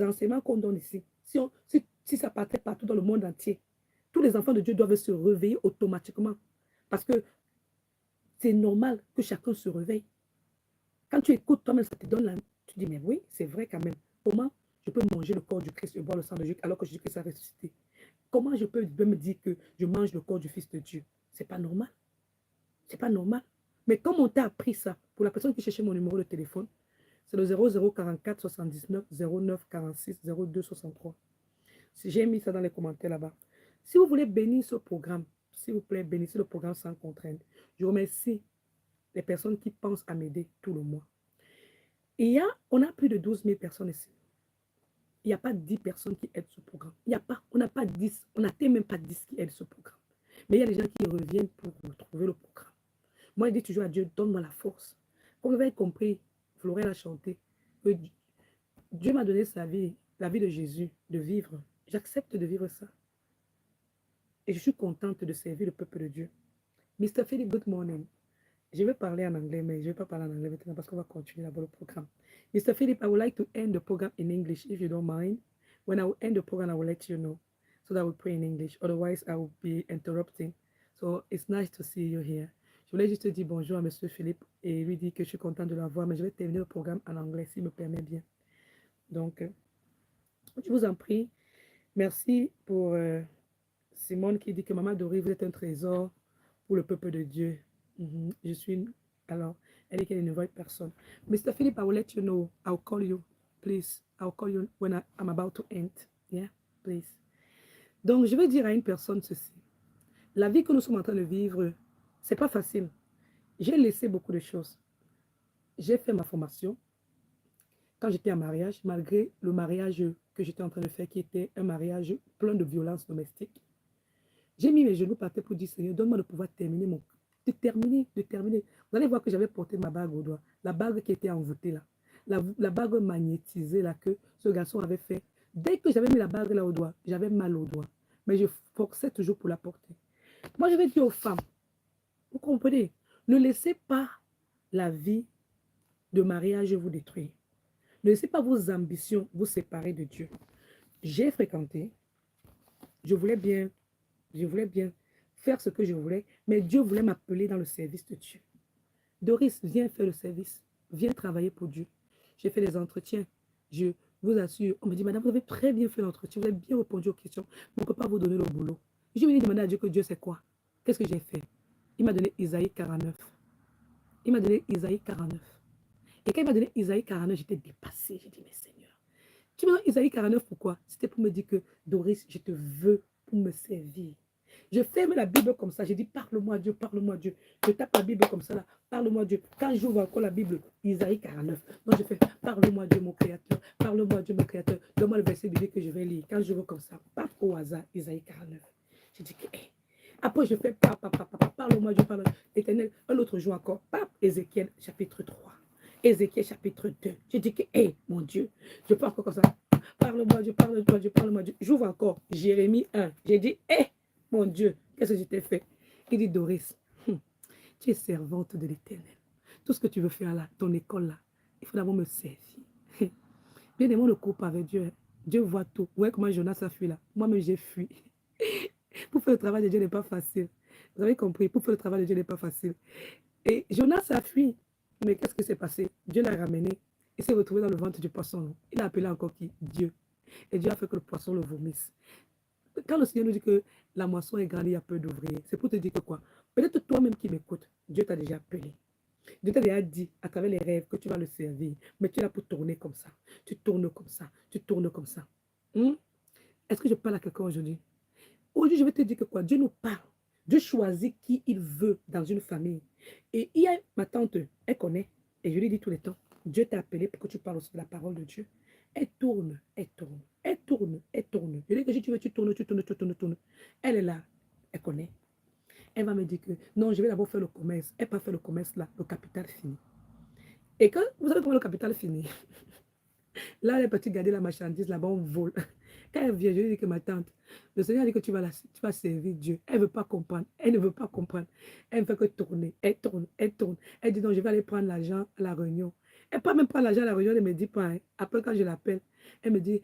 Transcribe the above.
enseignements qu'on donne ici, si ça partait partout dans le monde entier, tous les enfants de Dieu doivent se réveiller automatiquement. Parce que c'est normal que chacun se réveille. Quand tu écoutes toi-même, ça te donne la... Tu dis, mais oui, c'est vrai quand même. Comment je peux manger le corps du Christ et boire le sang de Dieu alors que je dis que ça a ressuscité? Comment je peux me dire que je mange le corps du Fils de Dieu? C'est pas normal. C'est pas normal. Mais comme on t'a appris ça, pour la personne qui cherchait mon numéro de téléphone, c'est le 0044 79 09 46 02 63. J'ai mis ça dans les commentaires là-bas. Si vous voulez bénir ce programme, s'il vous plaît, bénissez le programme sans contrainte. Je remercie les personnes qui pensent à m'aider tout le mois. Et on a plus de 12 000 personnes ici. Il n'y a pas 10 personnes qui aident ce programme. On n'a pas 10, on n'atteint même pas 10 qui aident ce programme. Mais il y a des gens qui reviennent pour retrouver le programme. Moi, je dis toujours à Dieu, donne-moi la force. Comme vous avez compris, Florel a chanté, que Dieu m'a donné sa vie, la vie de Jésus, de vivre. J'accepte de vivre ça. Et je suis contente de servir le peuple de Dieu. Mr. Philip, good morning. Je vais parler en anglais, mais je ne vais pas parler en anglais maintenant parce qu'on va continuer d'abord le programme. Mr. Philip, I would like to end the program in English, if you don't mind. When I will end the program, I will let you know, so that I will pray in English. Otherwise, I will be interrupting. So it's nice to see you here. Je voulais juste dire bonjour à Monsieur Philippe et lui dire que je suis content de l'avoir, mais je vais terminer le programme en anglais, s'il me permet bien. Donc, je vous en prie. Merci pour Simone qui dit que Maman Doré, vous êtes un trésor pour le peuple de Dieu. Je suis... Alors, elle dit qu'elle est une vraie personne. Mr. Philip, I will let you know. I'll call you, please. I'll call you when I'm about to end. Yeah, please. Donc, je vais dire à une personne ceci. La vie que nous sommes en train de vivre, c'est pas facile. J'ai laissé beaucoup de choses. J'ai fait ma formation quand j'étais en mariage, malgré le mariage que j'étais en train de faire, qui était un mariage plein de violence domestique. J'ai mis mes genoux par terre pour dire, Seigneur, donne-moi de pouvoir terminer mon... De terminer. Vous allez voir que j'avais porté ma bague au doigt. La bague qui était envoûtée là. La bague magnétisée là que ce garçon avait fait. Dès que j'avais mis la bague là au doigt, j'avais mal au doigt. Mais je forçais toujours pour la porter. Moi, je vais dire aux femmes, vous comprenez, ne laissez pas la vie de mariage vous détruire. Ne laissez pas vos ambitions vous séparer de Dieu. J'ai fréquenté, je voulais bien faire ce que je voulais, mais Dieu voulait m'appeler dans le service de Dieu. Doris, viens faire le service, viens travailler pour Dieu. J'ai fait des entretiens, je vous assure. On me dit, madame, vous avez très bien fait l'entretien, vous avez bien répondu aux questions, mais on ne peut pas vous donner le boulot. Je lui ai demandé à Dieu que Dieu sait quoi. Qu'est-ce que j'ai fait? Il m'a donné Isaïe 49. Il m'a donné Isaïe 49. Et quand il m'a donné Isaïe 49, j'étais dépassée. J'ai dit, mais Seigneur, tu m'as donné Isaïe 49 pourquoi? C'était pour me dire que, Doris, je te veux pour me servir. Je ferme la Bible comme ça. Je dis, parle-moi Dieu, parle-moi Dieu. Je tape la Bible comme ça, là. Parle-moi Dieu. Quand j'ouvre encore la Bible, Isaïe 49. Donc je fais, parle-moi Dieu, mon créateur. Parle-moi Dieu, mon créateur. Donne-moi le verset biblique que je vais lire. Quand j'ouvre comme ça, pape au hasard, Isaïe 49. Je dis, hey. Après je fais, parle-moi Dieu, parle-moi Éternel. Un autre jour encore, pape, Ézéchiel, chapitre 3. Ézéchiel, chapitre 2. Je dis que, hey, mon Dieu, je peux encore comme ça. Parle-moi Dieu, parle-moi Dieu, parle-moi Dieu. J'ouvre encore, Jérémie 1. J'ai dit, hey, mon Dieu, qu'est-ce que je t'ai fait? Il dit, Doris, tu es servante de l'Éternel. Tout ce que tu veux faire là, ton école là, il faut d'abord me servir. Bien aimé, le couple avec Dieu. Dieu voit tout. Ouais, comment Jonas a fui là. Moi-même, j'ai fui. Pour faire le travail de Dieu n'est pas facile. Vous avez compris, pour faire le travail de Dieu n'est pas facile. Et Jonas a fui. Mais qu'est-ce qui s'est passé? Dieu l'a ramené. Il s'est retrouvé dans le ventre du poisson. Il a appelé encore qui? Dieu. Et Dieu a fait que le poisson le vomisse. Quand le Seigneur nous dit que la moisson est grande, il y a peu d'ouvriers, c'est pour te dire que quoi? Peut-être toi-même qui m'écoutes, Dieu t'a déjà appelé. Dieu t'a déjà dit à travers les rêves que tu vas le servir. Mais tu es là pour tourner comme ça. Tu tournes comme ça. Tu tournes comme ça. Est-ce que je parle à quelqu'un aujourd'hui? Aujourd'hui, je vais te dire que quoi? Dieu nous parle. Dieu choisit qui il veut dans une famille. Et il y a ma tante, elle connaît. Et je lui dis tout le temps, Dieu t'a appelé pour que tu parles aussi de la parole de Dieu. Elle tourne, elle tourne, elle tourne, elle tourne. Je dis que si tu veux, tu tournes, tu tournes, tu tournes, tu tournes. Elle est là, elle connaît. Elle va me dire que non, je vais d'abord faire le commerce. Elle va faire le commerce là, le capital fini. Et quand vous savez comment le capital finit, là, les petits garder la marchandise, là-bas, on vole. Quand elle vient, je lui dis que ma tante, le Seigneur dit que tu vas servir Dieu. Elle ne veut pas comprendre. Elle ne veut pas comprendre. Elle ne fait que tourner. Elle tourne, elle tourne. Elle dit non, je vais aller prendre l'argent à la réunion. Elle ne peut même pas l'argent à la région, elle ne me dit pas. Hein. Après, quand je l'appelle, elle me dit,